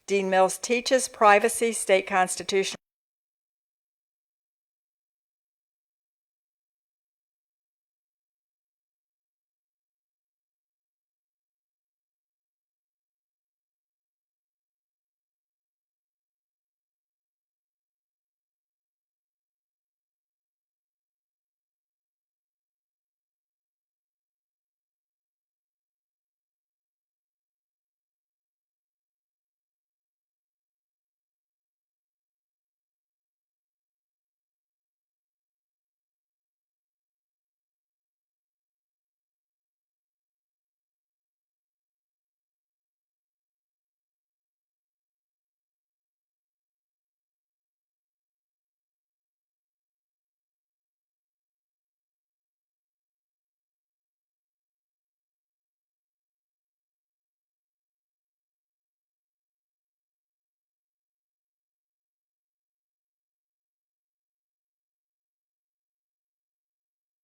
Dean Mills teaches privacy, state constitution.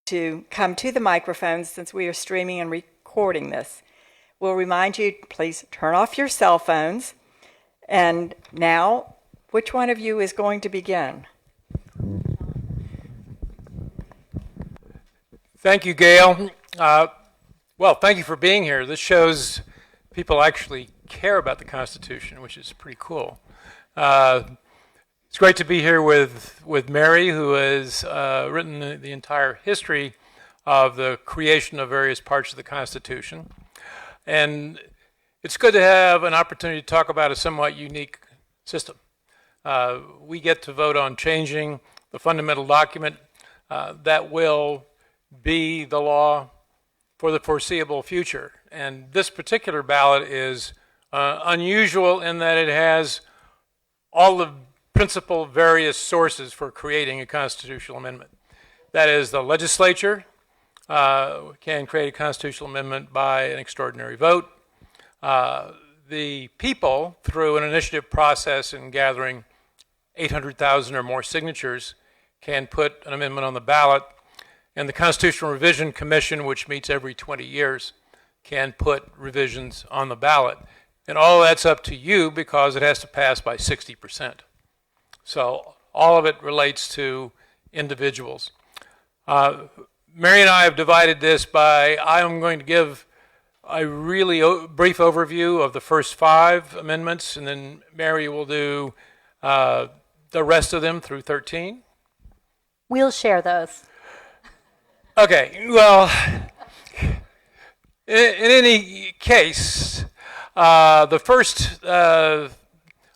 To come to the microphones since we are streaming and recording this. We'll remind you, please turn off your cell phones. And now, which one of you is going to begin? Thank you, Gail. Well, thank you for being here. This shows people actually care about the Constitution, which is pretty cool. It's great to be here with Mary, who has written the entire history of the creation of various parts of the Constitution. And it's good to have an opportunity to talk about a somewhat unique system. We get to vote on changing the fundamental document that will be the law for the foreseeable future. And this particular ballot is unusual in that it has all the principal various sources for creating a constitutional amendment. That is, the legislature can create a constitutional amendment by an extraordinary vote. The people, through an initiative process and gathering 800,000 or more signatures, can put an amendment on the ballot. And the Constitutional Revision Commission, which meets every 20 years, can put revisions on the ballot. And all that's up to you because it has to pass by 60%. So all of it relates to individuals. Mary and I have divided this by, I am going to give a really brief overview of the first 5 amendments, and then Mary will do the rest of them through 13. We'll share those. Okay, well, in any case, the first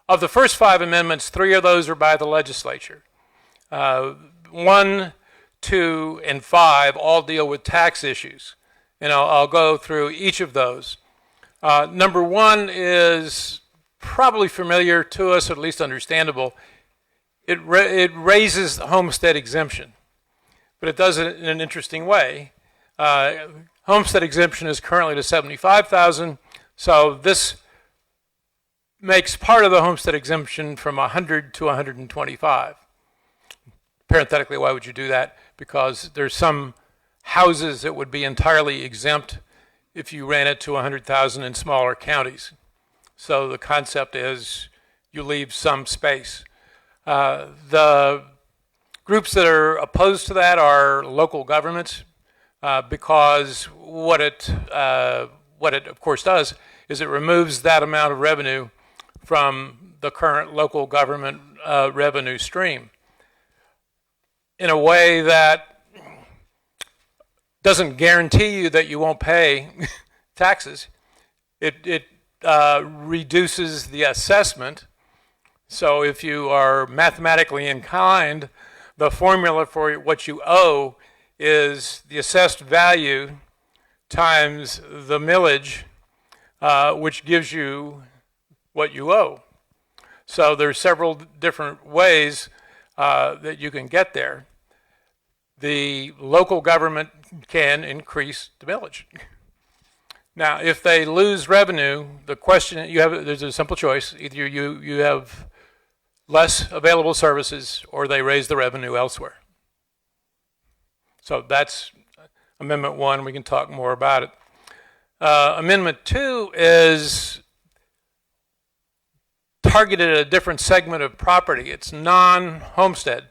of the first 5 amendments, 3 of those are by the legislature. 1, 2, and 5 all deal with tax issues. And I'll go through each of those. Number 1 is probably familiar to us, at least understandable. It raises the homestead exemption, but it does it in an interesting way. Homestead exemption is currently to $75,000, so this makes part of the homestead exemption from 100 to 125. Parenthetically, why would you do that? Because there's some houses that would be entirely exempt if you ran it to 100,000 in smaller counties. So the concept is you leave some space. The groups that are opposed to that are local governments, because what it of course does is it removes that amount of revenue from the current local government revenue stream in a way that doesn't guarantee you that you won't pay taxes. It reduces the assessment. So if you are mathematically inclined, the formula for what you owe is the assessed value times the millage, which gives you what you owe. So there's several different ways that you can get there. The local government can increase the millage. Now, if they lose revenue, the question there's a simple choice. Either you have less available services or they raise the revenue elsewhere. So that's Amendment 1. We can talk more about it. Amendment 2 is targeted at a different segment of property. It's non-homestead.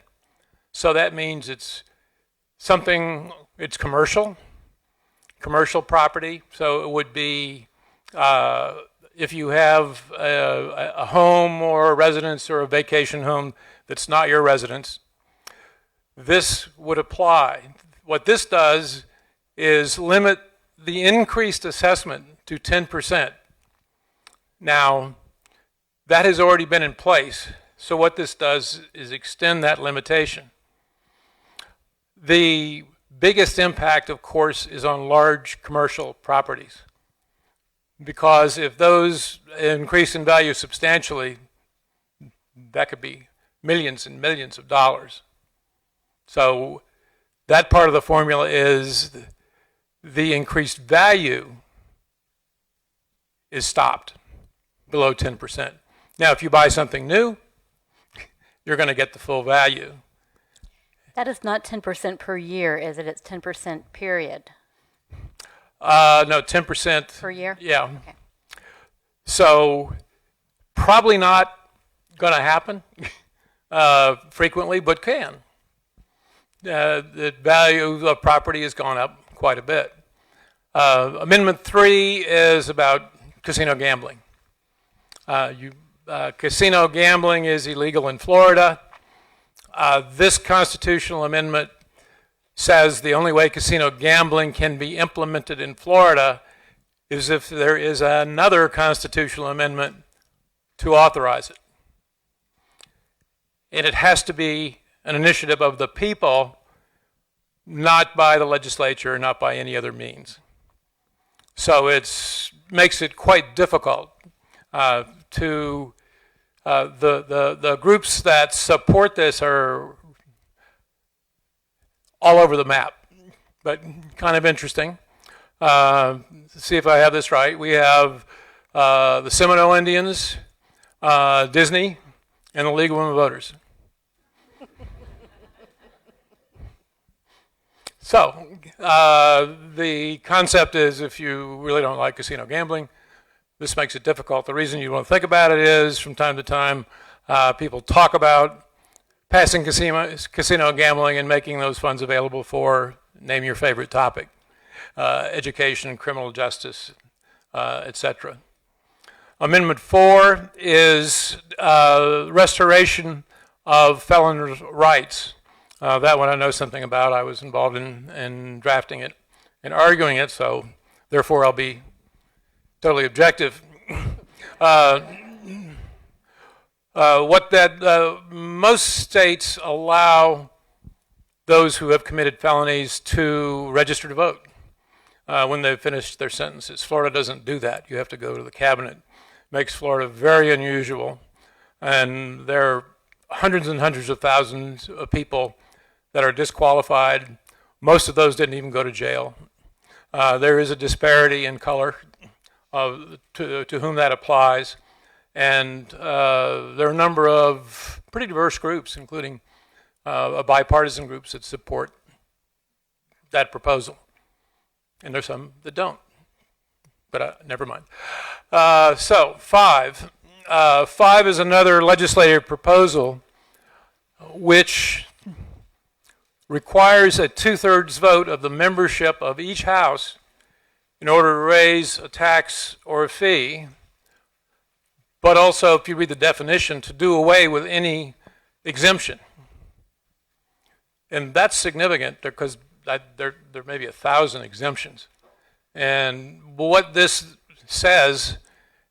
So that means it's commercial property. So it would be, if you have a home or a residence or a vacation home that's not your residence, this would apply. What this does is limit the increased assessment to 10%. Now, that has already been in place. So what this does is extend that limitation. The biggest impact, of course, is on large commercial properties. Because if those increase in value substantially, that could be millions and millions of dollars. So that part of the formula is the increased value is stopped below 10%. Now, if you buy something new, you're going to get the full value. That is not 10% per year, is it? It's 10% period. No, 10%. Per year? Yeah. Okay. So probably not going to happen frequently, but can. The value of property has gone up quite a bit. Amendment 3 is about casino gambling. Casino gambling is illegal in Florida. This constitutional amendment says the only way casino gambling can be implemented in Florida is if there is another constitutional amendment to authorize it. And it has to be an initiative of the people, not by the legislature, not by any other means. So it makes it quite difficult to the groups that support this are all over the map, but kind of interesting. See if I have this right. We have the Seminole Indians, Disney, and the League of Women Voters. So the concept is, if you really don't like casino gambling, this makes it difficult. The reason you want to think about it is, from time to time, people talk about passing casino gambling and making those funds available for, name your favorite topic, education, criminal justice, etc. Amendment 4 is restoration of felons' rights. That one I know something about. I was involved in drafting it and arguing it, so therefore I'll be totally objective. Most states allow those who have committed felonies to register to vote when they've finished their sentences. Florida doesn't do that. You have to go to the cabinet. Makes Florida very unusual, and there are hundreds and hundreds of thousands of people that are disqualified. Most of those didn't even go to jail. There is a disparity in color to whom that applies, and there are a number of pretty diverse groups, including bipartisan groups that support that proposal, and there's some that don't, but never mind. So 5 is another legislative proposal which requires a 2/3 vote of the membership of each house in order to raise a tax or a fee, but also, if you read the definition, to do away with any exemption. And that's significant because there may be 1,000 exemptions. And what this says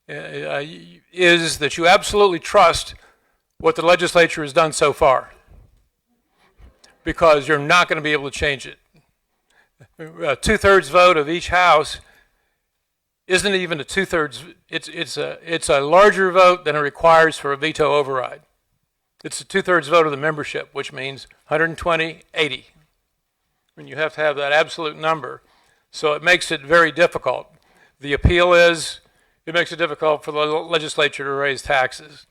is that you absolutely trust what the legislature has done so far, because you're not going to be able to change it. A 2/3 vote of each house isn't even a 2/3. It's a larger vote than it requires for a veto override. It's a 2/3 vote of the membership, which means 120, 80. And you have to have that absolute number. So it makes it very difficult. The appeal is it makes it difficult for the legislature to raise taxes.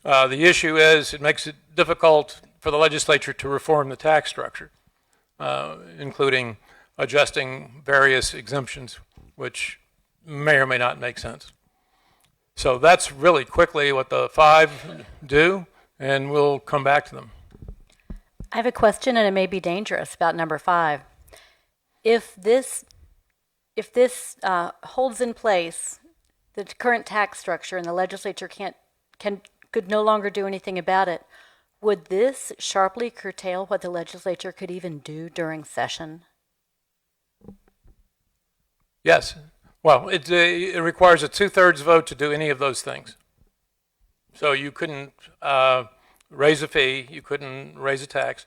The issue is it makes it difficult for the legislature to reform the tax structure, including adjusting various exemptions, which may or may not make sense. So that's really quickly what the 5 do, and we'll come back to them. I have a question, and it may be dangerous, about number 5. If this holds in place the current tax structure, and the legislature could no longer do anything about it, would this sharply curtail what the legislature could even do during session? Yes. Well, it requires a 2/3 vote to do any of those things. So you couldn't raise a fee, you couldn't raise a tax,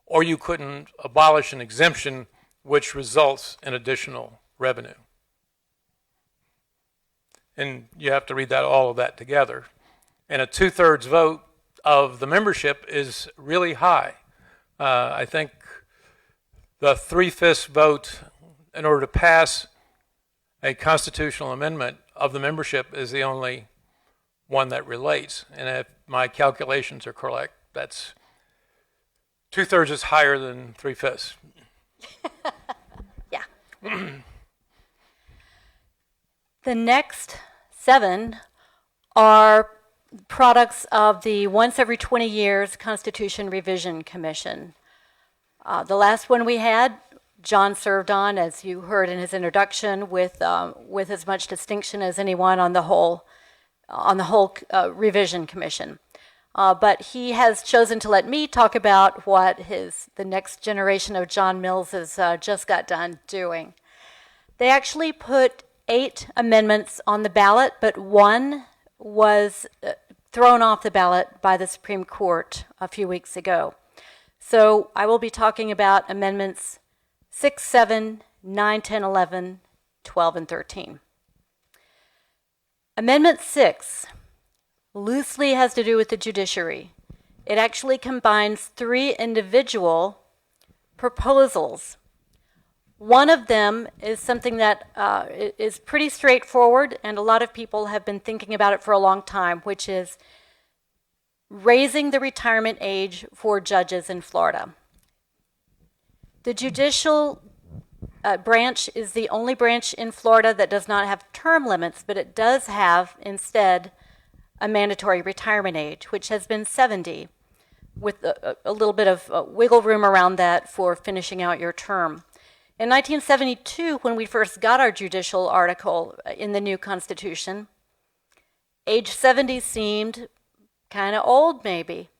or you couldn't abolish an exemption which results in additional revenue. And you have to read all of that together. And a 2/3 vote of the membership is really high. I think the 3/5 vote in order to pass a constitutional amendment of the membership is the only one that relates. And if my calculations are correct, that's 2/3 is higher than 3/5. Yeah. The next 7 are products of the once every 20 years Constitution Revision Commission. The last one we had, Jon served on, as you heard in his introduction, with as much distinction as anyone on the whole Revision Commission. But he has chosen to let me talk about what the next generation of Jon Mills has just got done doing. They actually put 8 amendments on the ballot, but one was thrown off the ballot by the Supreme Court a few weeks ago. So I will be talking about amendments 6, 7, 9, 10, 11, 12, and 13. Amendment 6 loosely has to do with the judiciary. It actually combines 3 individual proposals. One of them is something that is pretty straightforward, and a lot of people have been thinking about it for a long time, which is raising the retirement age for judges in Florida. The judicial branch is the only branch in Florida that does not have term limits, but it does have instead a mandatory retirement age, which has been 70, with a little bit of wiggle room around that for finishing out your term. In 1972, when we first got our judicial article in the new Constitution, age 70 seemed kind of old maybe.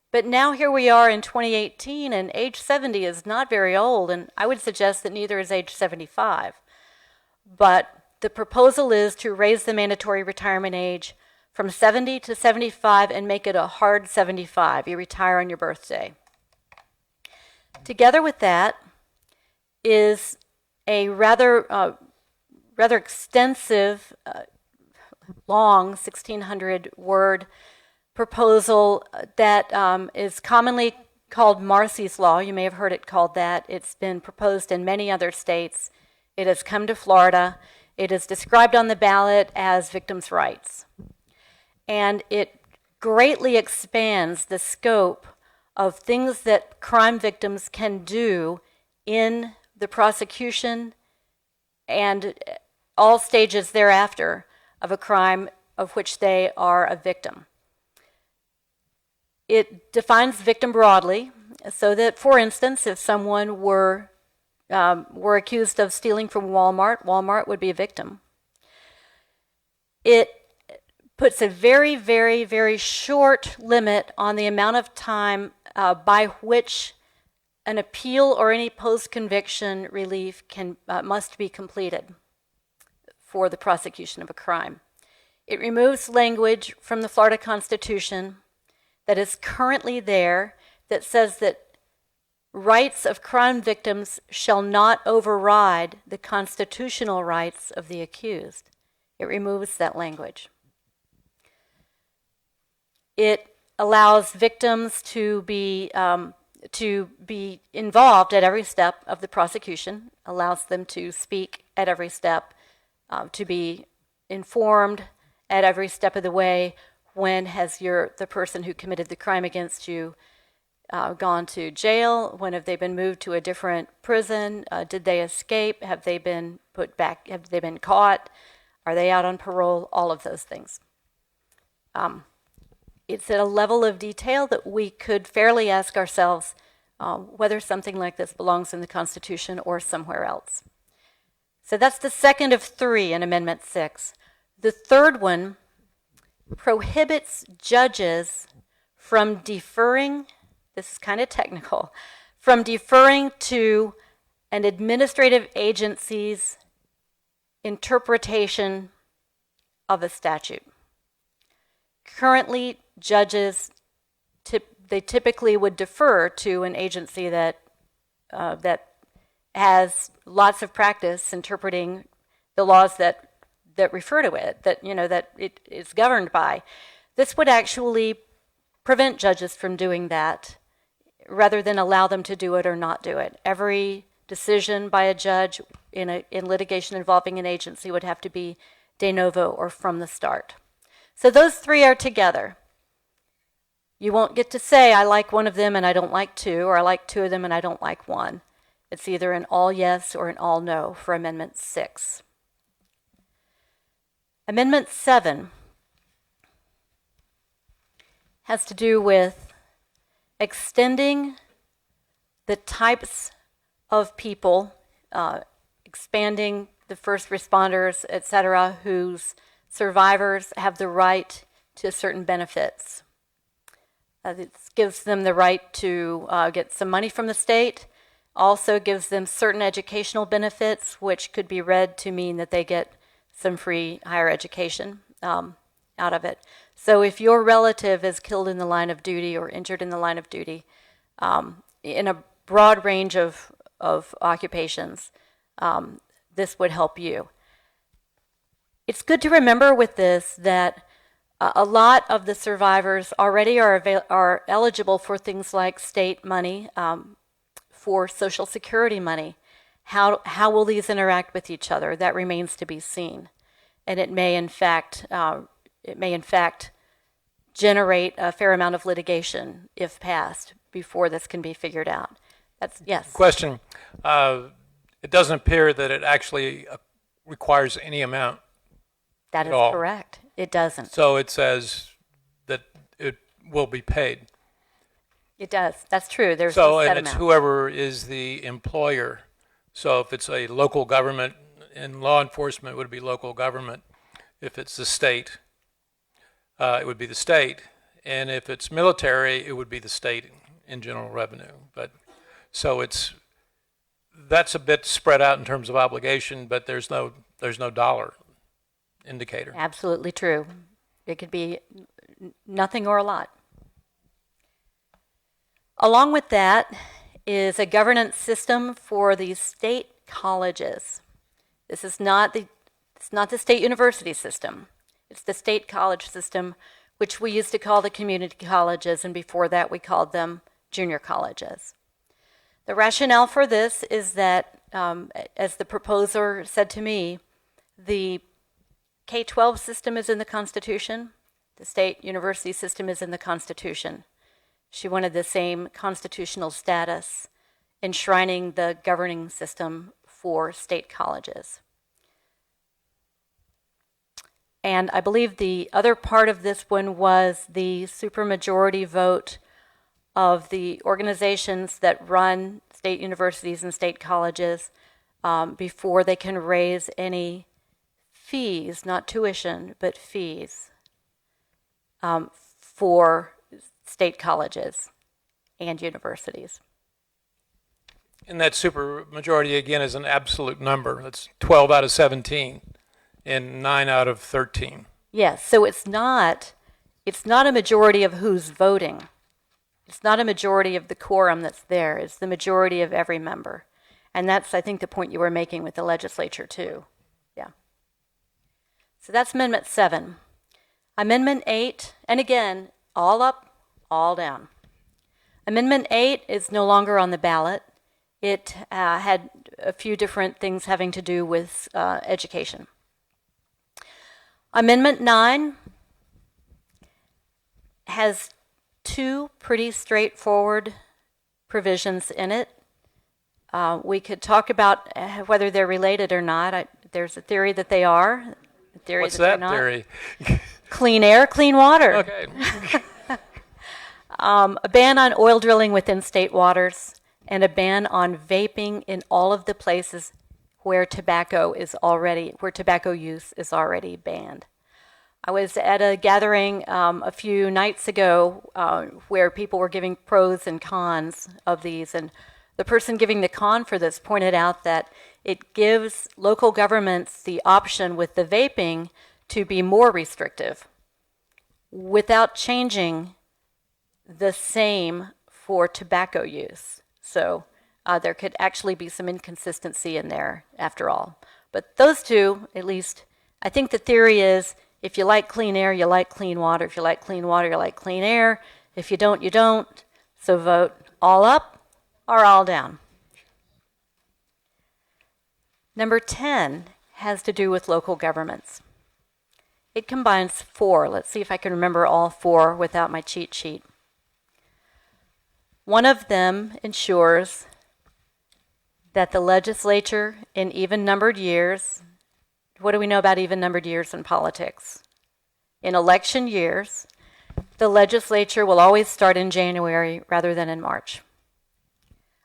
But now here we are in 2018, and age 70 is not very old, and I would suggest that neither is age 75. But the proposal is to raise the mandatory retirement age from 70 to 75 and make it a hard 75. You retire on your birthday. Together with that is a rather extensive, long 1,600-word proposal that is commonly called Marcy's Law. You may have heard it called that. It's been proposed in many other states. It has come to Florida. It is described on the ballot as victims' rights. And it greatly expands the scope of things that crime victims can do in the prosecution and all stages thereafter of a crime of which they are a victim. It defines victim broadly, so that, for instance, if someone were accused of stealing from Walmart, Walmart would be a victim. It puts a very, very, very short limit on the amount of time by which an appeal or any post-conviction relief must be completed for the prosecution of a crime. It removes language from the Florida Constitution that is currently there that says that rights of crime victims shall not override the constitutional rights of the accused. It removes that language. It allows victims to be involved at every step of the prosecution, allows them to speak at every step, to be informed at every step of the way. When has the person who committed the crime against you gone to jail? When have they been moved to a different prison? Did they escape? Have they been put back? Have they been caught? Are they out on parole? All of those things. It's at a level of detail that we could fairly ask ourselves whether something like this belongs in the Constitution or somewhere else. So that's the second of three in Amendment 6. The third one prohibits judges from deferring, this is kind of technical, from deferring to an administrative agency's interpretation of a statute. Currently, judges, they typically would defer to an agency that has lots of practice interpreting the laws that refer to it, that it is governed by. This would actually prevent judges from doing that, rather than allow them to do it or not do it. Every decision by a judge in litigation involving an agency would have to be de novo or from the start. So those three are together. You won't get to say, I like one of them and I don't like two, or I like two of them and I don't like one. It's either an all yes or an all no for Amendment 6. Amendment 7 has to do with extending the types of people, expanding the first responders, etc., whose survivors have the right to certain benefits. This gives them the right to get some money from the state, also gives them certain educational benefits, which could be read to mean that they get some free higher education out of it. So if your relative is killed in the line of duty or injured in the line of duty, in a broad range of occupations, this would help you. It's good to remember with this that a lot of the survivors already are eligible for things like state money, for Social Security money. How will these interact with each other? That remains to be seen, and it may in fact generate a fair amount of litigation if passed before this can be figured out. That's yes. Question: it doesn't appear that it actually requires any amount. That is all. Correct. It doesn't. So it says that it will be paid. It does. That's true. There's so, a set and it's amount. whoever is the employer. So if it's a local government in law enforcement, it would be local government. If it's the state, it would be the state. And if it's military, it would be the state in general revenue. But so that's a bit spread out in terms of obligation, but there's no dollar indicator. Absolutely true. It could be nothing or a lot. Along with that is a governance system for the state colleges. This is not the state university system. It's the state college system, which we used to call the community colleges, and before that we called them junior colleges. The rationale for this is that, as the proposer said to me, the K-12 system is in the Constitution. The state university system is in the Constitution. She wanted the same constitutional status, enshrining the governing system for state colleges. And I believe the other part of this one was the supermajority vote of the organizations that run state universities and state colleges before they can raise any fees, not tuition, but fees for state colleges and universities. And that supermajority, again, is an absolute number. That's 12 out of 17 and 9 out of 13. Yes, so it's not a majority of who's voting. It's not a majority of the quorum that's there. It's the majority of every member. And that's, I think, the point you were making with the legislature, too. Yeah. So that's Amendment 7. Amendment 8, and again, all up, all down. Amendment 8 is no longer on the ballot. It had a few different things having to do with education. Amendment 9 has two pretty straightforward provisions in it. We could talk about whether they're related or not. There's a theory that they are. A theory What's that that they're not. theory? Clean air, clean water. Okay. A ban on oil drilling within state waters, and a ban on vaping in all of the places where tobacco use is already banned. I was at a gathering a few nights ago where people were giving pros and cons of these, and the person giving the con for this pointed out that it gives local governments the option with the vaping to be more restrictive without changing the same for tobacco use. So there could actually be some inconsistency in there after all. But those two, at least, I think the theory is if you like clean air, you like clean water. If you like clean water, you like clean air. If you don't, you don't. So vote all up or all down. Number 10 has to do with local governments. It combines 4. Let's see if I can remember all 4 without my cheat sheet. One of them ensures that the legislature in even-numbered years, what do we know about even-numbered years in politics? In election years, the legislature will always start in January rather than in March.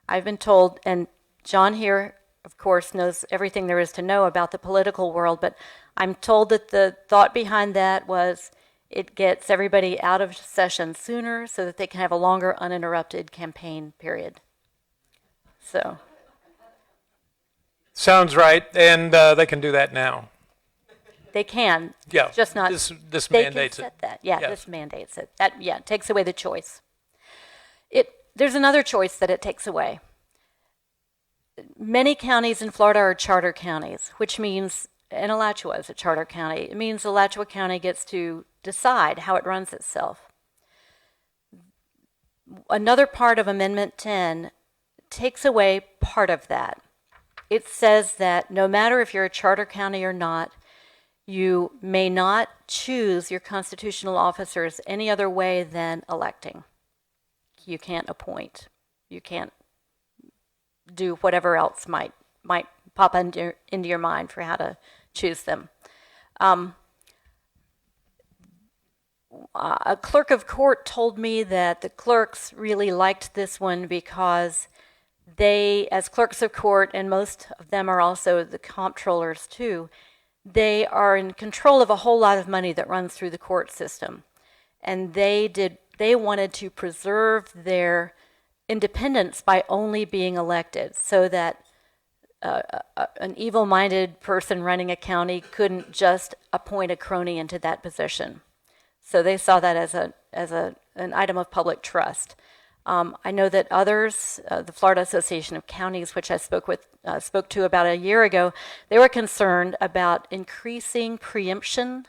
I've been told, and Jon here, of course, knows everything there is to know about the political world, but I'm told that the thought behind that was it gets everybody out of session sooner so that they can have a longer uninterrupted campaign period. So. Sounds right, and they can do that now. They can. Yeah. Just not. This they mandates can set it. that. Yeah, Yes. this mandates it. That takes away the choice. There's another choice that it takes away. Many counties in Florida are charter counties, which means, and Alachua is a charter county. It means Alachua County gets to decide how it runs itself. Another part of Amendment 10 takes away part of that. It says that no matter if you're a charter county or not, you may not choose your constitutional officers any other way than electing. You can't appoint. You can't do whatever else might pop into your mind for how to choose them. A clerk of court told me that the clerks really liked this one because they, as clerks of court, and most of them are also the comptrollers too, they are in control of a whole lot of money that runs through the court system. And they wanted to preserve their independence by only being elected so that an evil-minded person running a county couldn't just appoint a crony into that position. So they saw that as an item of public trust. I know that others, the Florida Association of Counties, which I spoke to about a year ago, they were concerned about increasing preemption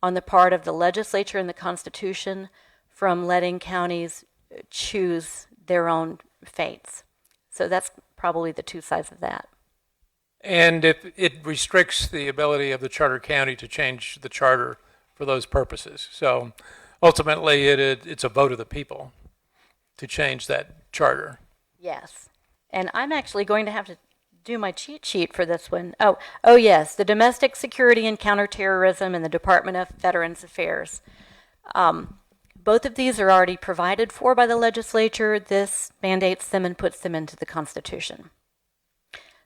on the part of the legislature and the Constitution from letting counties choose their own fates. So that's probably the two sides of that. And if it restricts the ability of the charter county to change the charter for those purposes. So ultimately, it's a vote of the people to change that charter. Yes. And I'm actually going to have to do my cheat sheet for this one. Oh yes, the Domestic Security and Counterterrorism and the Department of Veterans Affairs. Both of these are already provided for by the legislature. This mandates them and puts them into the Constitution.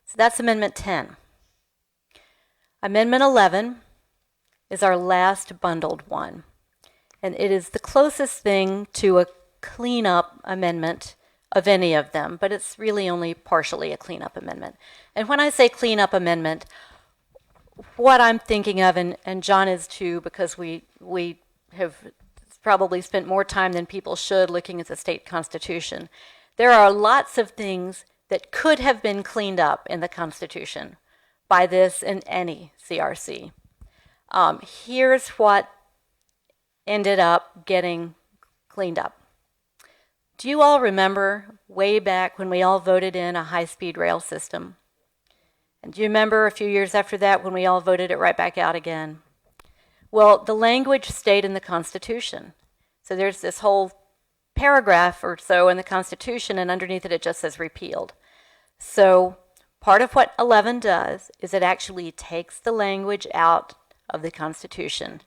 So that's Amendment 10. Amendment 11 is our last bundled one. And it is the closest thing to a cleanup amendment of any of them, but it's really only partially a cleanup amendment. And when I say cleanup amendment, what I'm thinking of, and Jon is too, because we have probably spent more time than people should looking at the state constitution, there are lots of things that could have been cleaned up in the Constitution by this and any CRC. Here's what ended up getting cleaned up. Do you all remember way back when we all voted in a high-speed rail system? And do you remember a few years after that when we all voted it right back out again? Well, the language stayed in the Constitution. So there's this whole paragraph or so in the Constitution, and underneath it just says repealed. So part of what 11 does is it actually takes the language out of the Constitution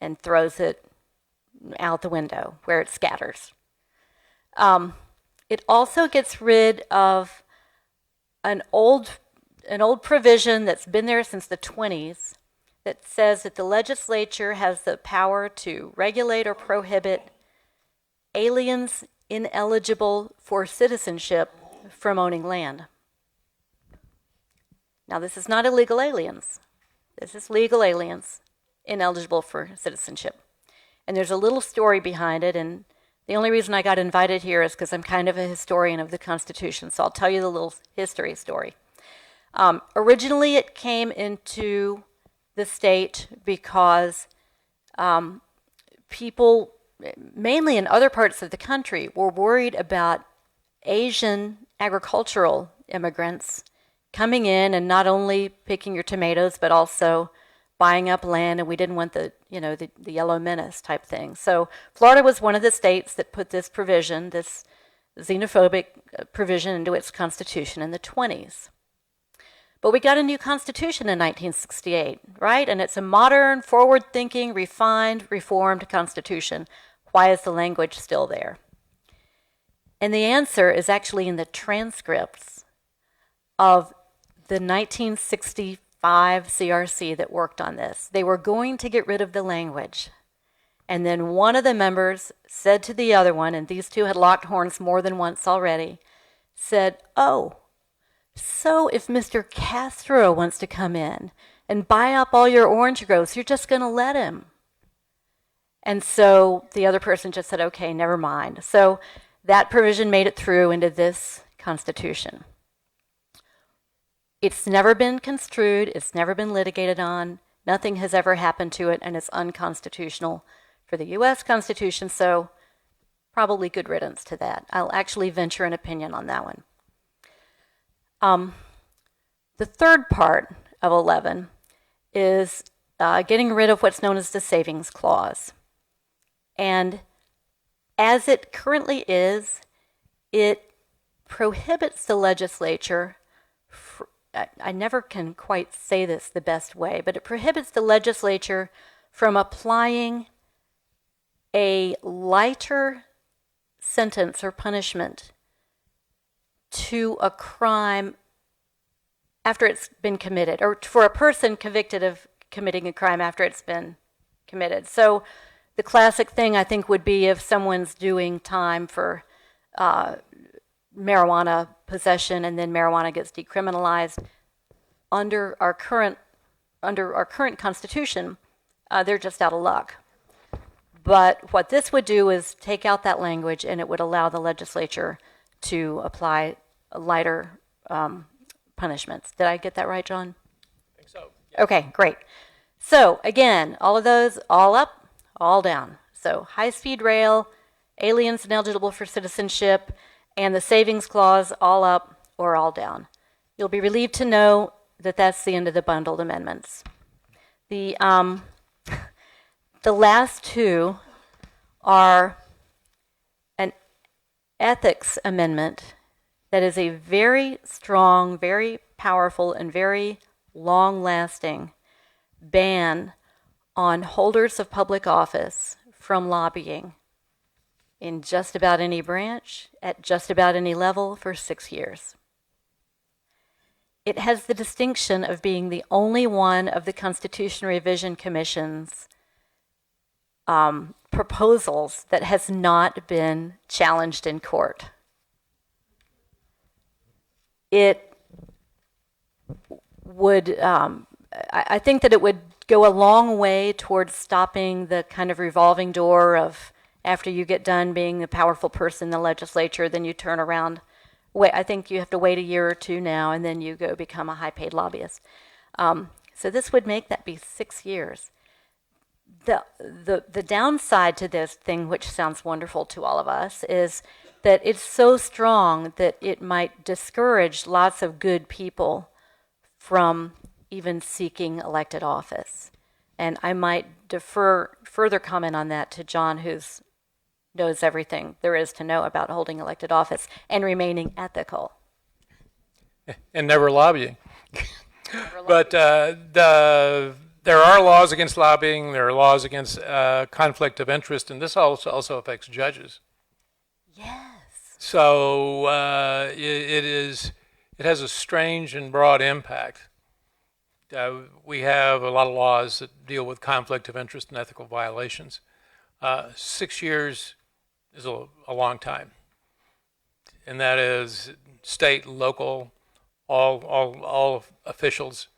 and throws it out the window where it scatters. It also gets rid of an old provision that's been there since the 20s that says that the legislature has the power to regulate or prohibit aliens ineligible for citizenship from owning land. Now, this is not illegal aliens. This is legal aliens ineligible for citizenship. And there's a little story behind it, and the only reason I got invited here is because I'm kind of a historian of the Constitution, so I'll tell you the little history story. Originally, it came into the state because people, mainly in other parts of the country, were worried about Asian agricultural immigrants coming in and not only picking your tomatoes, but also buying up land, and we didn't want the yellow menace type thing. So Florida was one of the states that put this provision, this xenophobic provision, into its constitution in the 20s. But we got a new constitution in 1968, right? And it's a modern, forward-thinking, refined, reformed constitution. Why is the language still there? And the answer is actually in the transcripts of the 1965 CRC that worked on this. They were going to get rid of the language. And then one of the members said to the other one, and these two had locked horns more than once already, said, "Oh, so if Mr. Castro wants to come in and buy up all your orange groves, you're just going to let him?" And so the other person just said, "Okay, never mind." So that provision made it through into this Constitution. It's never been construed, it's never been litigated on, nothing has ever happened to it, and it's unconstitutional for the U.S. Constitution, so probably good riddance to that. I'll actually venture an opinion on that one. The third part of 11 is getting rid of what's known as the savings clause. And as it currently is, it prohibits the legislature, I never can quite say this the best way, but it prohibits the legislature from applying a lighter sentence or punishment to a crime after it's been committed, or for a person convicted of committing a crime after it's been committed. So the classic thing, I think, would be if someone's doing time for marijuana possession and then marijuana gets decriminalized. Under our current Constitution, they're just out of luck. But what this would do is take out that language, and it would allow the legislature to apply lighter punishments. Did I get that right, John? I think so. Yeah. Okay, great. So again, all of those, all up, all down. So high-speed rail, aliens ineligible for citizenship, and the savings clause, all up or all down. You'll be relieved to know that that's the end of the bundled amendments. The last two are an ethics amendment that is a very strong, very powerful, and very long-lasting ban on holders of public office from lobbying in just about any branch, at just about any level, for 6 years. It has the distinction of being the only one of the Constitution Revision Commission's proposals that has not been challenged in court. It would, I think that it would go a long way towards stopping the kind of revolving door of after you get done being the powerful person in the legislature, then you turn around. I think you have to wait a year or two now, and then you go become a high-paid lobbyist. So this would make that be 6 years. The downside to this thing, which sounds wonderful to all of us, is that it's so strong that it might discourage lots of good people from even seeking elected office. And I might defer further comment on that to John, who knows everything there is to know about holding elected office and remaining ethical. And never lobbying. But the there are laws against lobbying. There are laws against conflict of interest, and this also affects judges. Yes. So it has a strange and broad impact. We have a lot of laws that deal with conflict of interest and ethical violations. 6 years is a long time, and that is state, local, all officials,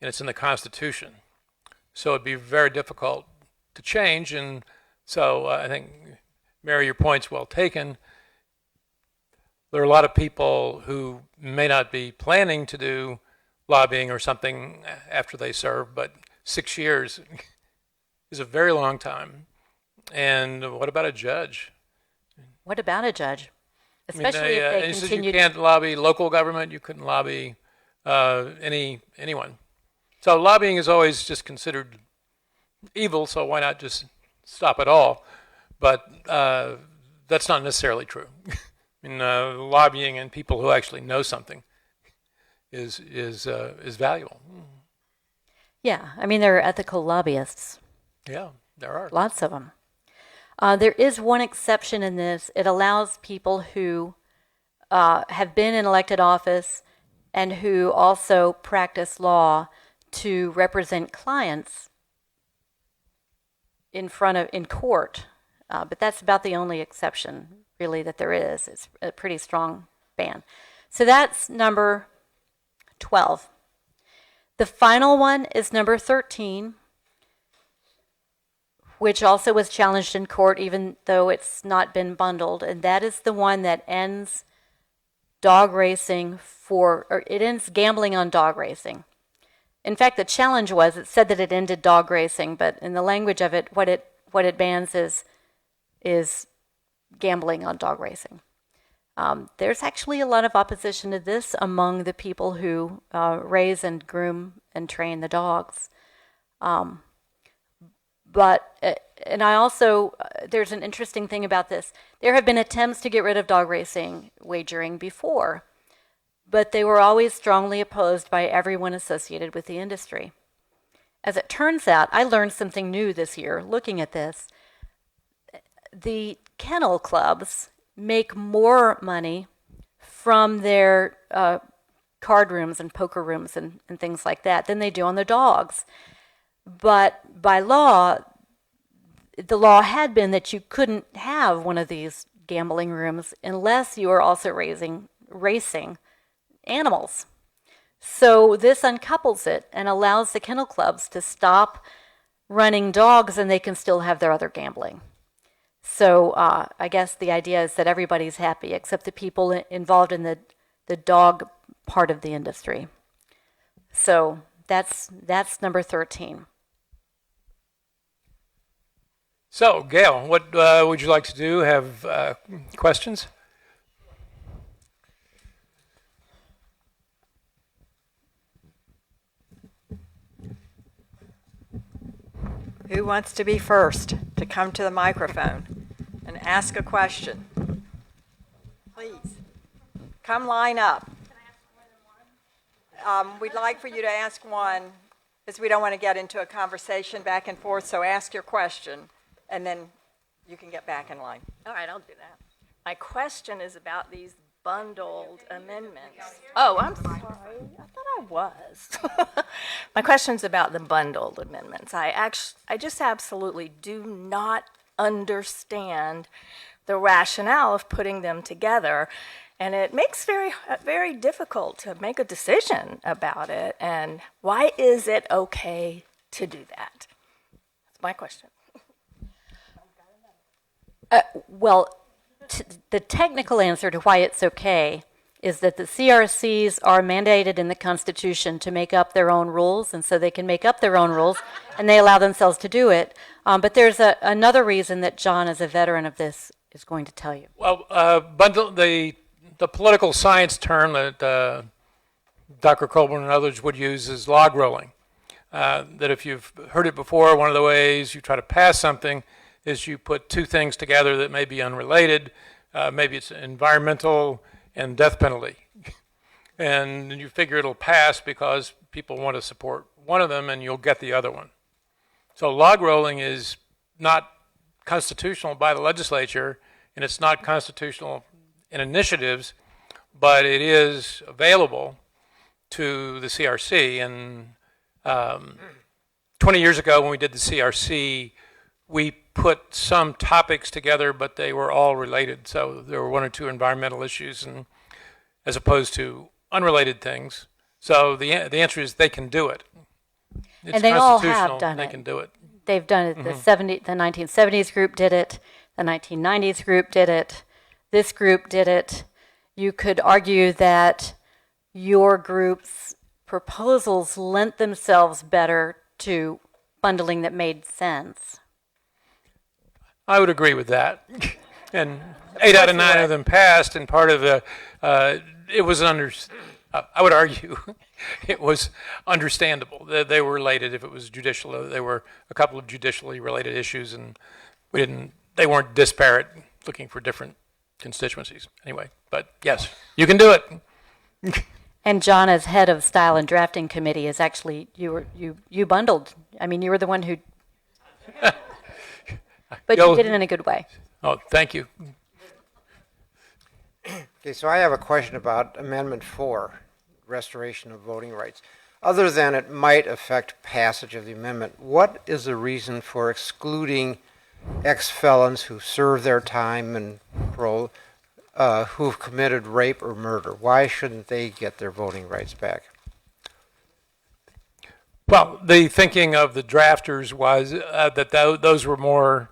and it's in the Constitution. So it'd be very difficult to change, and so I think, Mary, your point's well taken. There are a lot of people who may not be planning to do lobbying or something after they serve, but 6 years is a very long time. And what about a judge? What about a judge? Especially if they says continue. You can't lobby local government. You couldn't lobby anyone. So lobbying is always just considered evil. So why not just stop it all? But that's not necessarily true. I mean, lobbying and people who actually know something is valuable. Yeah, I mean, there are ethical lobbyists. Yeah, there are. Lots of them. There is one exception in this. It allows people who have been in elected office and who also practice law to represent clients in court. But that's about the only exception, really, that there is. It's a pretty strong ban. So that's number 12. The final one is number 13, which also was challenged in court, even though it's not been bundled, and that is the one that ends dog racing it ends gambling on dog racing. In fact, the challenge was, it said that it ended dog racing, but in the language of it, what it bans is gambling on dog racing. There's actually a lot of opposition to this among the people who raise and groom and train the dogs. And I also, there's an interesting thing about this. There have been attempts to get rid of dog racing wagering before, but they were always strongly opposed by everyone associated with the industry. As it turns out, I learned something new this year looking at this. The kennel clubs make more money from their card rooms and poker rooms and things like that than they do on the dogs. But by law, the law had been that you couldn't have one of these gambling rooms unless you were also racing animals. So this uncouples it and allows the kennel clubs to stop running dogs, and they can still have their other gambling. So I guess the idea is that everybody's happy except the people involved in the dog part of the industry. So that's number 13. So, Gail, what would you like to do? Have questions? Who wants to be first to come to the microphone and ask a question? Please, come line up. We'd like for you to ask one, because we don't want to get into a conversation back and forth, so ask your question, and then you can get back in line. All right, I'll do that. My question is about these bundled amendments. Oh, I'm sorry. I thought I was. My question's about the bundled amendments. I just absolutely do not understand the rationale of putting them together, and it makes very difficult to make a decision about it. And why is it okay to do that? That's my question. The technical answer to why it's okay is that the CRCs are mandated in the Constitution to make up their own rules, and so they can make up their own rules, and they allow themselves to do it. But there's another reason that Jon, as a veteran of this, is going to tell you. Well, bundle the political science term that Dr. Colburn and others would use is log rolling. That if you've heard it before, one of the ways you try to pass something is you put two things together that may be unrelated. Maybe it's environmental and death penalty. And you figure it'll pass because people want to support one of them and you'll get the other one. So log rolling is not constitutional by the legislature, and it's not constitutional in initiatives, but it is available to the CRC. And 20 years ago when we did the CRC, we put some topics together, but they were all related. So there were one or two environmental issues, and as opposed to unrelated things. So the answer is they can do it. It's And they all have constitutional, done they it. can do it. They've done it. The 1970s group did it. The 1990s group did it. This group did it. You could argue that your group's proposals lent themselves better to bundling that made sense. I would agree with that. And 8 out of 9 of them passed, and part of the, it was I would argue it was understandable that they were related if it was judicial. There were a couple of judicially related issues, and they weren't disparate, looking for different constituencies. Anyway, but yes, you can do it. And John, as head of Style and Drafting Committee, is actually you bundled. I mean, you were the one who, but you did it in a good way. Oh, thank you. Okay, so I have a question about Amendment 4, restoration of voting rights. Other than it might affect passage of the amendment, what is the reason for excluding ex-felons who serve their time and parole, who've committed rape or murder? Why shouldn't they get their voting rights back? Well, the thinking of the drafters was that those were more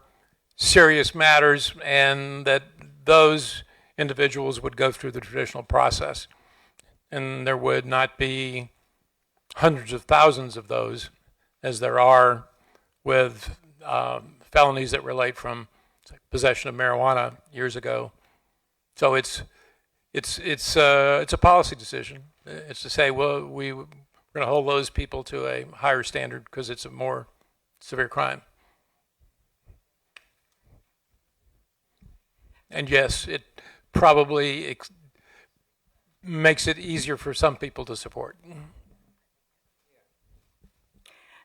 serious matters, and that those individuals would go through the traditional process, and there would not be hundreds of thousands of those as there are with felonies that relate from possession of marijuana years ago. So it's a policy decision. It's to say, well, we're going to hold those people to a higher standard because it's a more severe crime. And yes, it probably makes it easier for some people to support.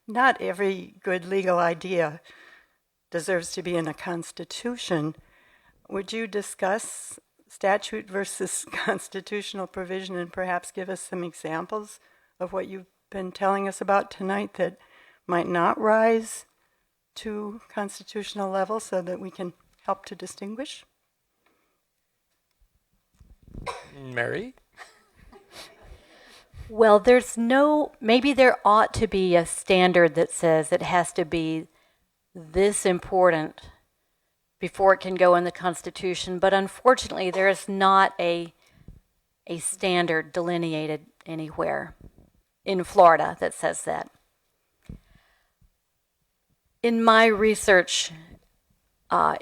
Not every good legal idea deserves to be in a constitution. Would you discuss statute versus constitutional provision and perhaps give us some examples of what you've been telling us about tonight that might not rise to constitutional level so that we can help to distinguish? Mary? Well, maybe there ought to be a standard that says it has to be this important before it can go in the Constitution, but unfortunately there is not a standard delineated anywhere in Florida that says that. In my research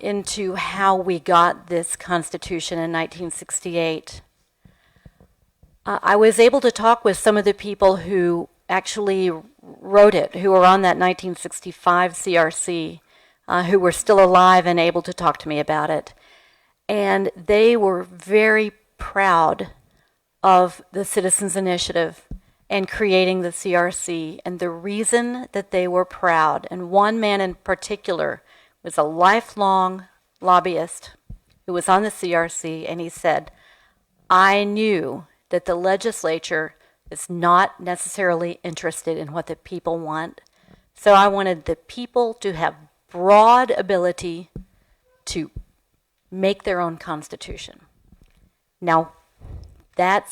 into how we got this Constitution in 1968, I was able to talk with some of the people who actually wrote it, who were on that 1965 CRC, who were still alive and able to talk to me about it. And they were very proud of the Citizens Initiative and creating the CRC. And the reason that they were proud, and one man in particular was a lifelong lobbyist who was on the CRC, and he said, I knew that the legislature is not necessarily interested in what the people want. So I wanted the people to have broad ability to make their own constitution. Now, that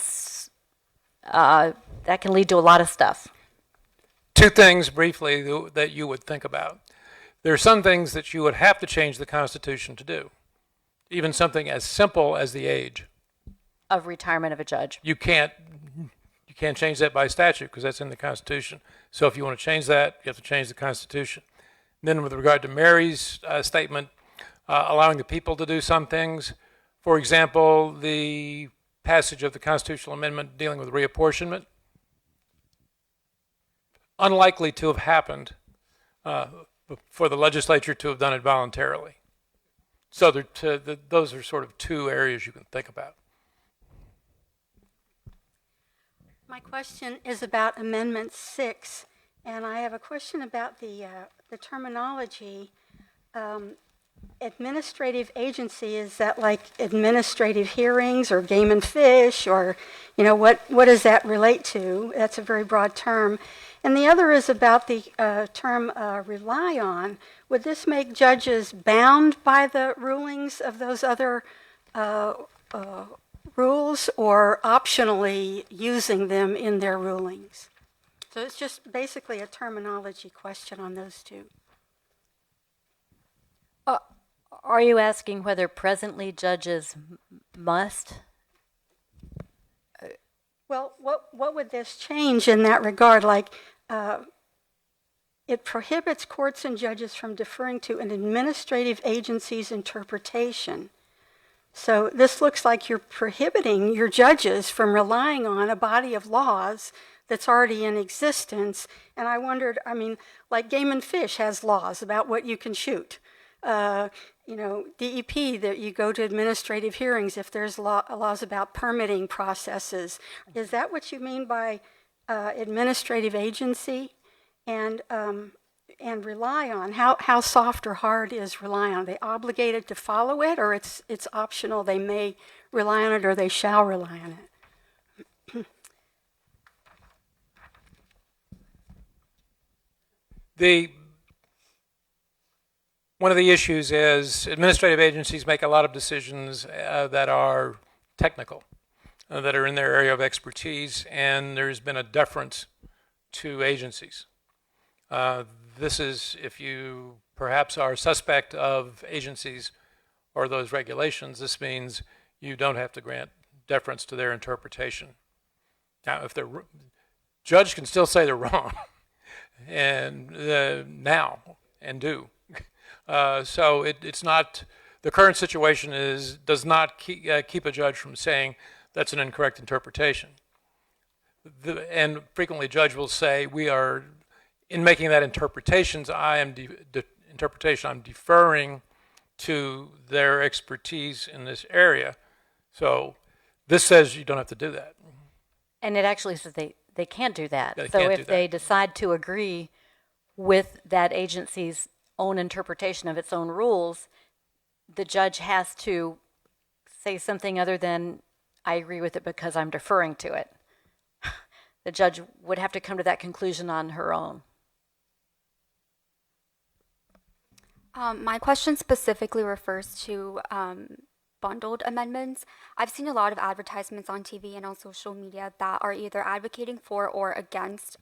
can lead to a lot of stuff. Two things briefly that you would think about. There are some things that you would have to change the Constitution to do, even something as simple as the age Of retirement of a judge. You can't change that by statute because that's in the Constitution. So if you want to change that, you have to change the Constitution. Then with regard to Mary's statement, allowing the people to do some things, for example, the passage of the constitutional amendment dealing with reapportionment, unlikely to have happened for the legislature to have done it voluntarily. So those are sort of two areas you can think about. My question is about Amendment 6, and I have a question about the terminology. Administrative agency, is that like administrative hearings or game and fish, or, what does that relate to? That's a very broad term. And the other is about the term rely on. Would this make judges bound by the rulings of those other rules, or optionally using them in their rulings? So it's just basically a terminology question on those two. Are you asking whether presently judges must? Well, what would this change in that regard? Like, it prohibits courts and judges from deferring to an administrative agency's interpretation. So this looks like you're prohibiting your judges from relying on a body of laws that's already in existence. And I wondered, like Game and Fish has laws about what you can shoot. DEP, that you go to administrative hearings if there's laws about permitting processes. Is that what you mean by administrative agency? And rely on, how soft or hard is rely on? Are they obligated to follow it, or it's optional? They may rely on it, or they shall rely on it. One of the issues is administrative agencies make a lot of decisions that are technical, that are in their area of expertise, and there's been a deference to agencies. This is if you perhaps are suspect of agencies or those regulations, this means you don't have to grant deference to their interpretation. Now, if the judge can still say they're wrong, and do. So it's not, the current situation does not keep a judge from saying that's an incorrect interpretation. And frequently a judge will say, in making that interpretation, I'm deferring to their expertise in this area. So this says you don't have to do that. And it actually says they can't do that. They so can't if do they that. decide to agree with that agency's own interpretation of its own rules, the judge has to say something other than, I agree with it because I'm deferring to it. The judge would have to come to that conclusion on her own. My question specifically refers to bundled amendments. I've seen a lot of advertisements on TV and on social media that are either advocating for or against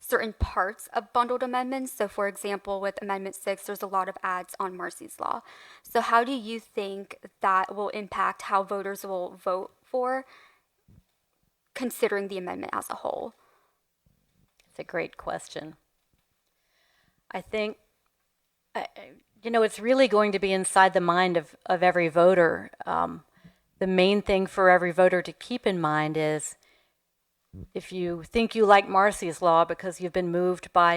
certain parts of bundled amendments. So for example, with Amendment 6, there's a lot of ads on Marsy's Law. So how do you think that will impact how voters will vote for, considering the amendment as a whole? It's a great question. I think, it's really going to be inside the mind of every voter. The main thing for every voter to keep in mind is, if you think you like Marsy's Law because you've been moved by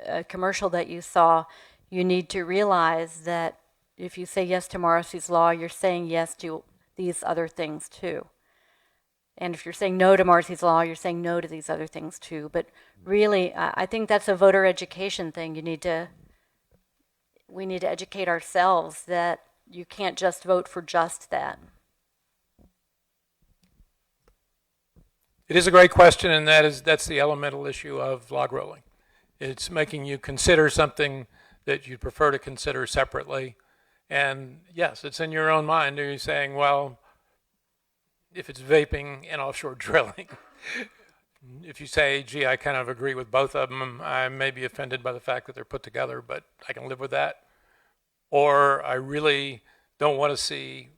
a commercial that you saw, you need to realize that if you say yes to Marsy's Law, you're saying yes to these other things too. And if you're saying no to Marsy's Law, you're saying no to these other things too. But really, I think that's a voter education thing. We need to educate ourselves that you can't just vote for just that. It is a great question, and that's the elemental issue of log rolling. It's making you consider something that you'd prefer to consider separately. And yes, it's in your own mind. Are you saying, well, if it's vaping and offshore drilling, if you say, gee, I kind of agree with both of them, I may be offended by the fact that they're put together, but I can live with that. Or I really don't want to see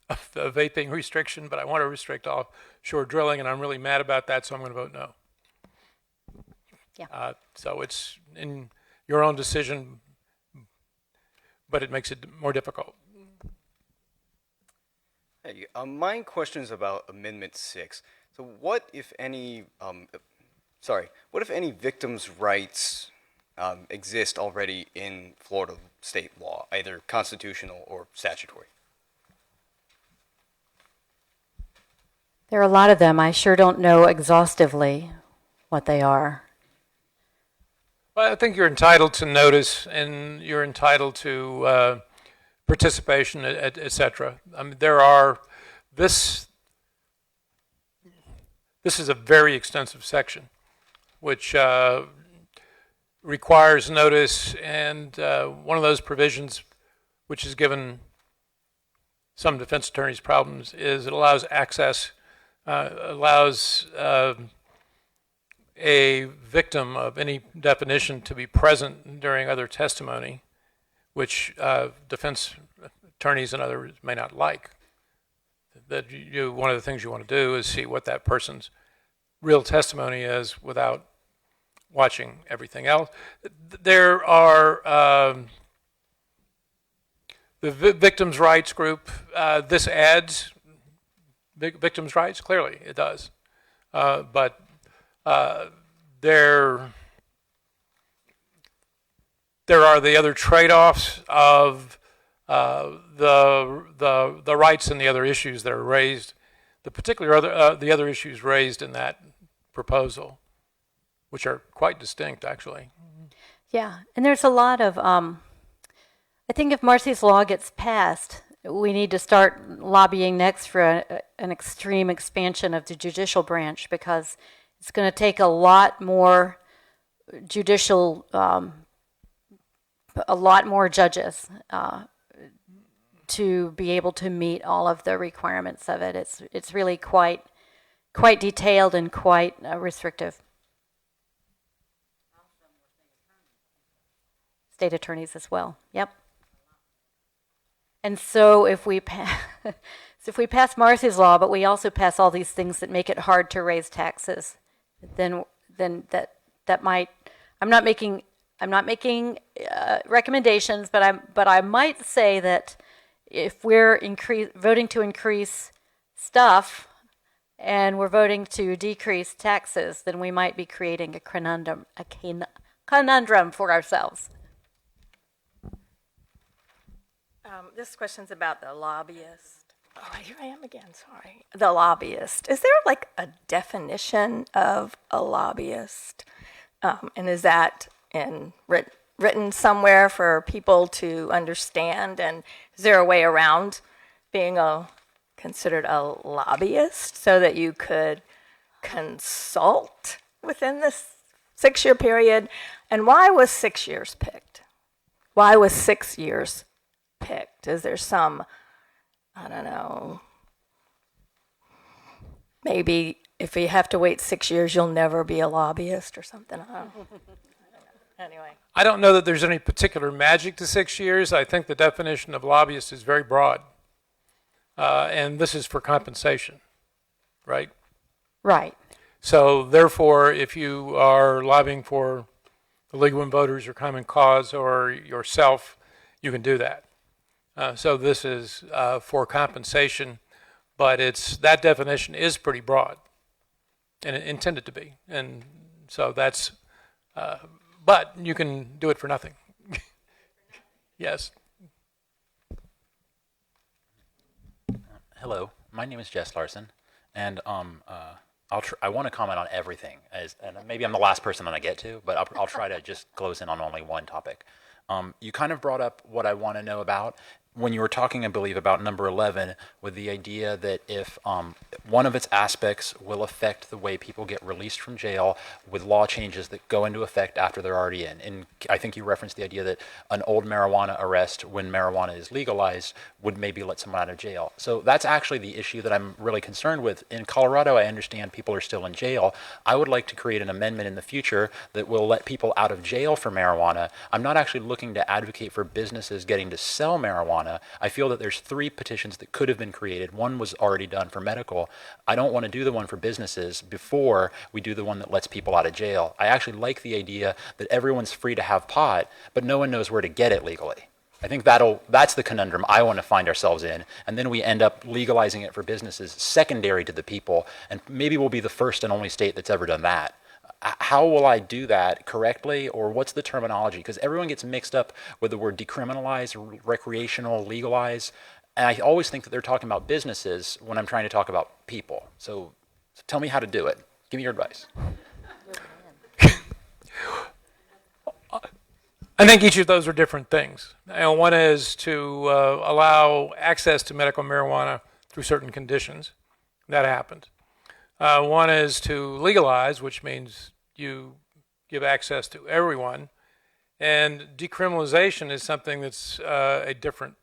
a vaping restriction, but I want to restrict offshore drilling, and I'm really mad about that, so I'm going to vote no. Yeah. So it's in your own decision, but it makes it more difficult. Hey, my question is about Amendment 6. So what, if any, victims' rights exist already in Florida state law, either constitutional or statutory? There are a lot of them. I sure don't know exhaustively what they are. Well, I think you're entitled to notice, and you're entitled to participation, et cetera. I mean, there are this is a very extensive section, which requires notice, and one of those provisions, which has given some defense attorneys problems, is it allows access, allows a victim of any definition to be present during other testimony, which defense attorneys and others may not like. That one of the things you want to do is see what that person's real testimony is without watching everything else. There are the victims' rights group. This adds victims' rights. Clearly, it does. But there are the other trade-offs of the rights and the other issues that are raised. The other issues raised in that proposal, which are quite distinct, actually. Yeah, and there's a lot of, I think if Marcy's Law gets passed, we need to start lobbying next for an extreme expansion of the judicial branch, because it's going to take a lot more judicial, a lot more judges to be able to meet all of the requirements of it. It's really quite detailed and quite restrictive. State attorneys as well. Yep. And so if we pass Marcy's Law, but we also pass all these things that make it hard to raise taxes, then that might. I'm not making recommendations, but I might say that if we're voting to increase stuff and we're voting to decrease taxes, then we might be creating a conundrum for ourselves. This question's about the lobbyist. Oh, here I am again, sorry. The lobbyist. Is there like a definition of a lobbyist? And is that written somewhere for people to understand? And is there a way around being considered a lobbyist so that you could consult within this 6-year period? And why was 6 years picked? Why was 6 years picked? Is there some, I don't know, maybe if you have to wait 6 years, you'll never be a lobbyist or something? I don't know. Anyway. I don't know that there's any particular magic to 6 years. I think the definition of lobbyist is very broad. And this is for compensation, right? Right. So therefore, if you are lobbying for the League of Women Voters or Common Cause or yourself, you can do that. So this is for compensation, but that definition is pretty broad and intended to be. And so that's, but you can do it for nothing. Yes. Hello, my name is Jess Larson, and I want to comment on everything, and maybe I'm the last person that I get to, but I'll try to just close in on only one topic. You kind of brought up what I want to know about when you were talking, I believe, about number 11, with the idea that if one of its aspects will affect the way people get released from jail with law changes that go into effect after they're already in. And I think you referenced the idea that an old marijuana arrest, when marijuana is legalized, would maybe let someone out of jail. So that's actually the issue that I'm really concerned with. In Colorado, I understand people are still in jail. I would like to create an amendment in the future that will let people out of jail for marijuana. I'm not actually looking to advocate for businesses getting to sell marijuana. I feel that there's 3 petitions that could have been created. One was already done for medical. I don't want to do the one for businesses before we do the one that lets people out of jail. I actually like the idea that everyone's free to have pot, but no one knows where to get it legally. I think that's the conundrum I want to find ourselves in, and then we end up legalizing it for businesses secondary to the people, and maybe we'll be the first and only state that's ever done that. How will I do that correctly, or what's the terminology? Because everyone gets mixed up with the word decriminalize, recreational, legalize. And I always think that they're talking about businesses when I'm trying to talk about people. So tell me how to do it. Give me your advice. I think each of those are different things. And one is to allow access to medical marijuana through certain conditions. That happened. One is to legalize, which means you give access to everyone. And decriminalization is something that's a different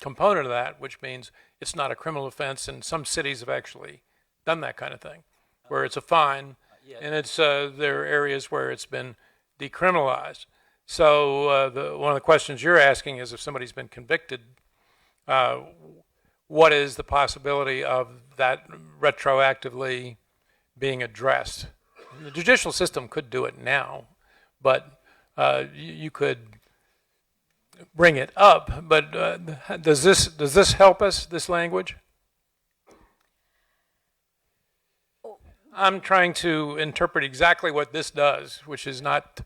component of that, which means it's not a criminal offense, and some cities have actually done that kind of thing, where it's a fine, and it's there are areas where it's been decriminalized. So one of the questions you're asking is, if somebody's been convicted, what is the possibility of that retroactively being addressed? The judicial system could do it now, but you could bring it up. But does this help us, this language? I'm trying to interpret exactly what this does, which is not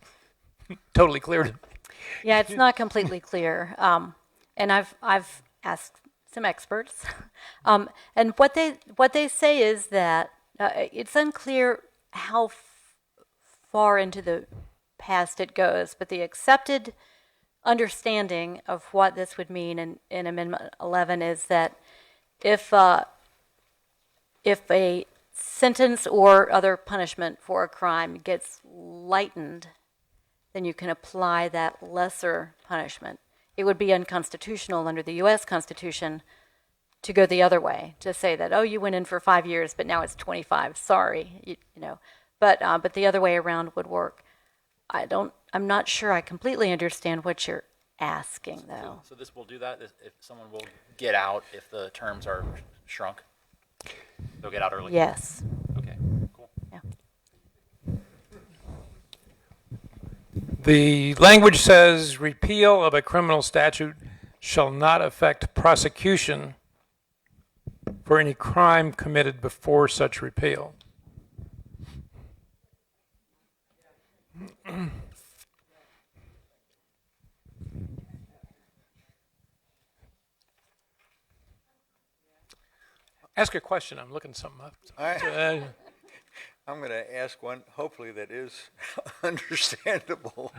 totally clear to me. Yeah, it's not completely clear. And I've asked some experts, and what they say is that it's unclear how far into the past it goes, but the accepted understanding of what this would mean in Amendment 11 is that if a sentence or other punishment for a crime gets lightened, then you can apply that lesser punishment. It would be unconstitutional under the U.S. Constitution to go the other way, to say that, oh, you went in for 5 years, but now it's 25. Sorry, you know. But the other way around would work. I'm not sure I completely understand what you're asking, though. So this will do that? If someone will get out if the terms are shrunk? They'll get out early? Yes. Okay, cool. Yeah. The language says repeal of a criminal statute shall not affect prosecution for any crime committed before such repeal. Ask a question. I'm looking something up. I'm going to ask one, hopefully, that is understandable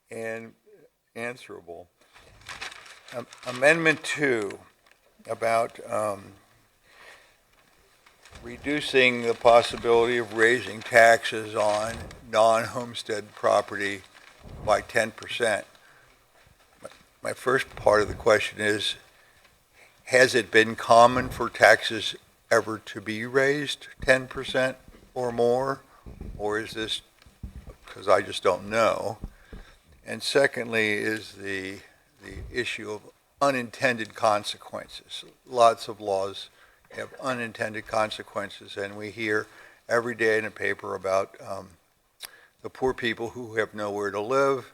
and answerable. Amendment 2 about reducing the possibility of raising taxes on non-homestead property by 10%. My first part of the question is, has it been common for taxes ever to be raised 10% or more? Or is this, because I just don't know. And secondly is the issue of unintended consequences. Lots of laws have unintended consequences, and we hear every day in the paper about the poor people who have nowhere to live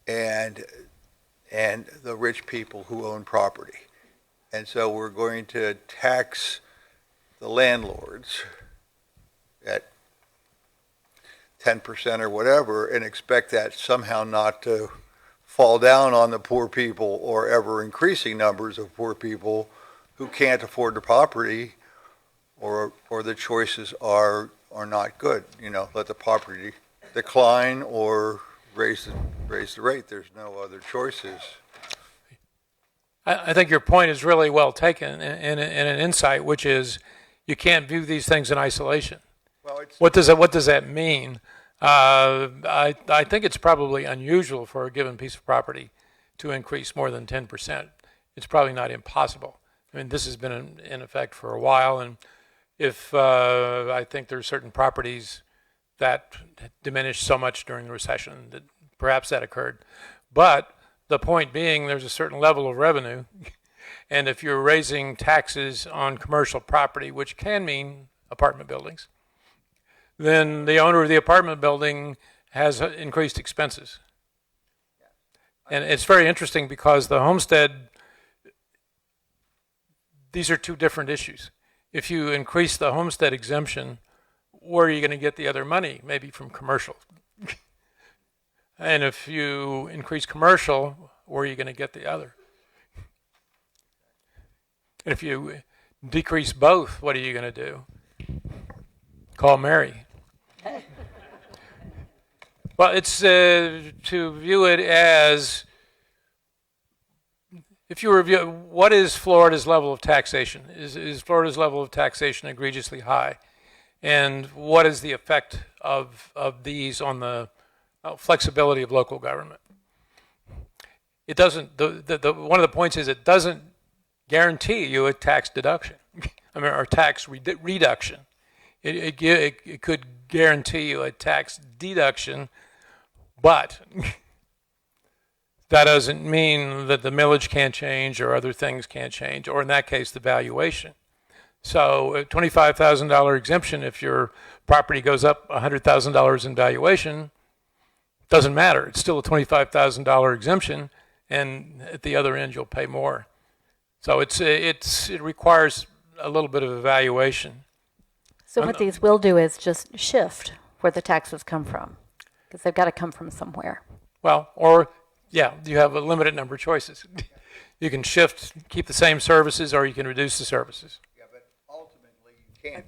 and the rich people who own property. And so we're going to tax the landlords at 10% or whatever and expect that somehow not to fall down on the poor people or ever increasing numbers of poor people who can't afford the property, or the choices are not good. You know, let the property decline or raise the rate. There's no other choices. I think your point is really well taken in an insight, which is you can't view these things in isolation. Well, What does that mean? I think it's probably unusual for a given piece of property to increase more than 10%. It's probably not impossible. I mean, this has been in effect for a while, and if I think there are certain properties that diminished so much during the recession that perhaps that occurred. But the point being, there's a certain level of revenue, and if you're raising taxes on commercial property, which can mean apartment buildings, then the owner of the apartment building has increased expenses. And it's very interesting because the homestead, these are two different issues. If you increase the homestead exemption, where are you going to get the other money? Maybe from commercial. And if you increase commercial, where are you going to get the other? And if you decrease both, what are you going to do? Call Mary. Well, it's to view it as, if you review, what is Florida's level of taxation? Is Florida's level of taxation egregiously high? And what is the effect of these on the flexibility of local government? It doesn't, one of the points is it doesn't guarantee you a tax deduction, or tax reduction. It could guarantee you a tax deduction, but that doesn't mean that the millage can't change or other things can't change, or in that case, the valuation. So a $25,000 exemption, if your property goes up $100,000 in valuation, doesn't matter. It's still a $25,000 exemption, and at the other end, you'll pay more. So it requires a little bit of evaluation. So what these will do is just shift where the taxes come from, because they've got to come from somewhere. Well, or, yeah, you have a limited number of choices. You can shift, keep the same services, or you can reduce the services. Yeah, but ultimately you can't.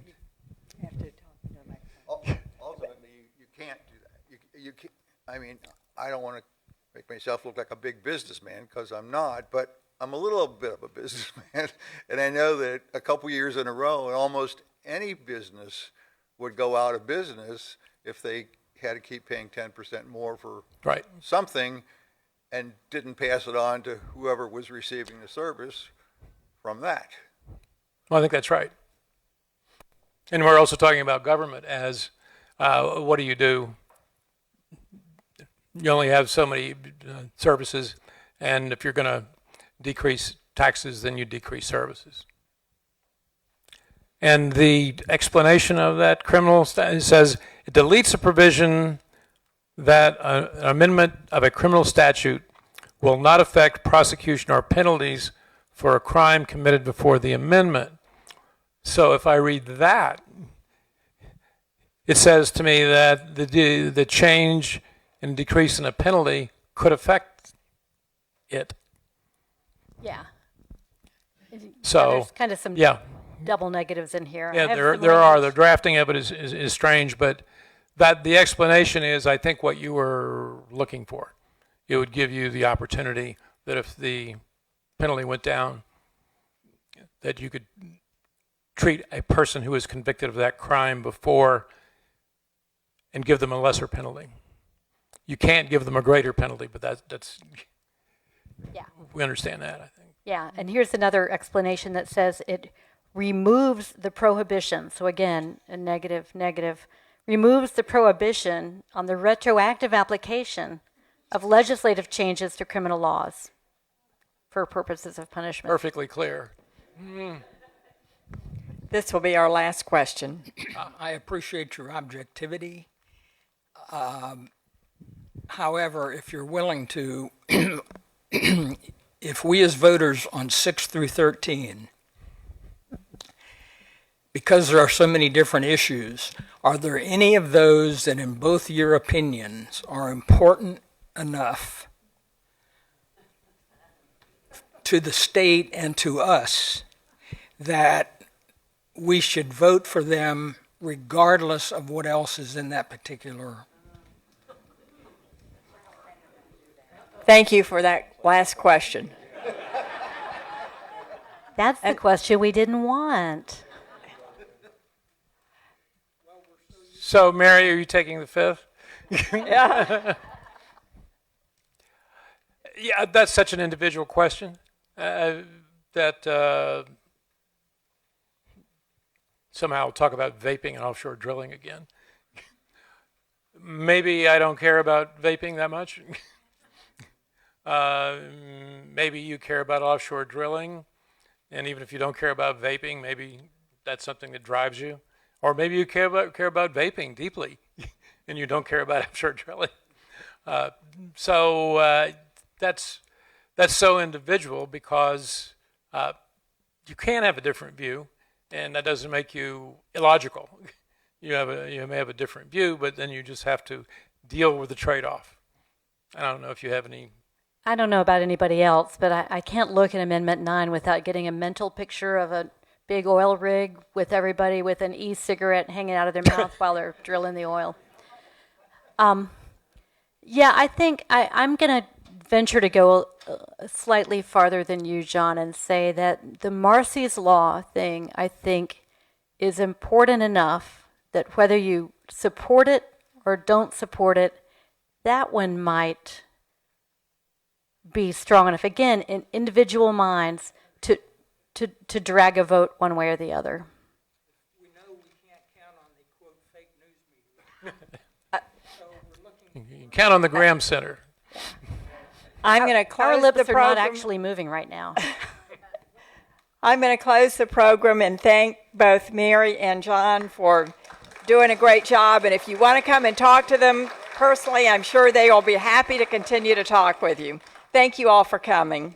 Ultimately, you can't do that. You can't, I mean, I don't want to make myself look like a big businessman, because I'm not, but I'm a little bit of a businessman, and I know that a couple years in a row, almost any business would go out of business if they had to keep paying 10% more for something and didn't pass it on to whoever was receiving the service from that. Well, I think that's right. And we're also talking about government as what do you do? You only have so many services, and if you're going to decrease taxes, then you decrease services. And the explanation of that criminal says it deletes a provision that an amendment of a criminal statute will not affect prosecution or penalties for a crime committed before the amendment. So if I read that, it says to me that the change and decrease in a penalty could affect it. Yeah. So there's kind of some double negatives in here. Yeah, there are. The drafting of it is strange, but that the explanation is, I think, what you were looking for. It would give you the opportunity that if the penalty went down, that you could treat a person who was convicted of that crime before and give them a lesser penalty. You can't give them a greater penalty, but that's we understand that, I think. Yeah, and here's another explanation that says it removes the prohibition. So again, a negative, removes the prohibition on the retroactive application of legislative changes to criminal laws for purposes of punishment. Perfectly clear. This will be our last question. I appreciate your objectivity. However, if you're willing to, if we as voters on 6 through 13, because there are so many different issues, are there any of those that in both your opinions are important enough to the state and to us that we should vote for them regardless of what else is in that particular? Thank you for that last question. That's the question we didn't want. So, Mary, are you taking the fifth? Yeah. Yeah, that's such an individual question that somehow we'll talk about vaping and offshore drilling again. Maybe I don't care about vaping that much. Maybe you care about offshore drilling, and even if you don't care about vaping, maybe that's something that drives you. Or maybe you care about vaping deeply, and you don't care about offshore drilling. So that's so individual because you can have a different view, and that doesn't make you illogical. You may have a different view, but then you just have to deal with the trade-off. I don't know if you have any I don't know about anybody else, but I can't look at Amendment 9 without getting a mental picture of a big oil rig with everybody with an e-cigarette hanging out of their mouth while they're drilling the oil. Yeah, I think I'm going to venture to go slightly farther than you, John, and say that the Marsy's Law thing, I think, is important enough that whether you support it or don't support it, that one might be strong enough, again, in individual minds, to drag a vote one way or the other. We know we can't count on the, quote, fake news media. So we're looking. You can count on the Graham Center. I'm going to close Our lips the are program. not actually moving right now. I'm going to close the program and thank both Mary and Jon for doing a great job. And if you want to come and talk to them personally, I'm sure they will be happy to continue to talk with you. Thank you all for coming.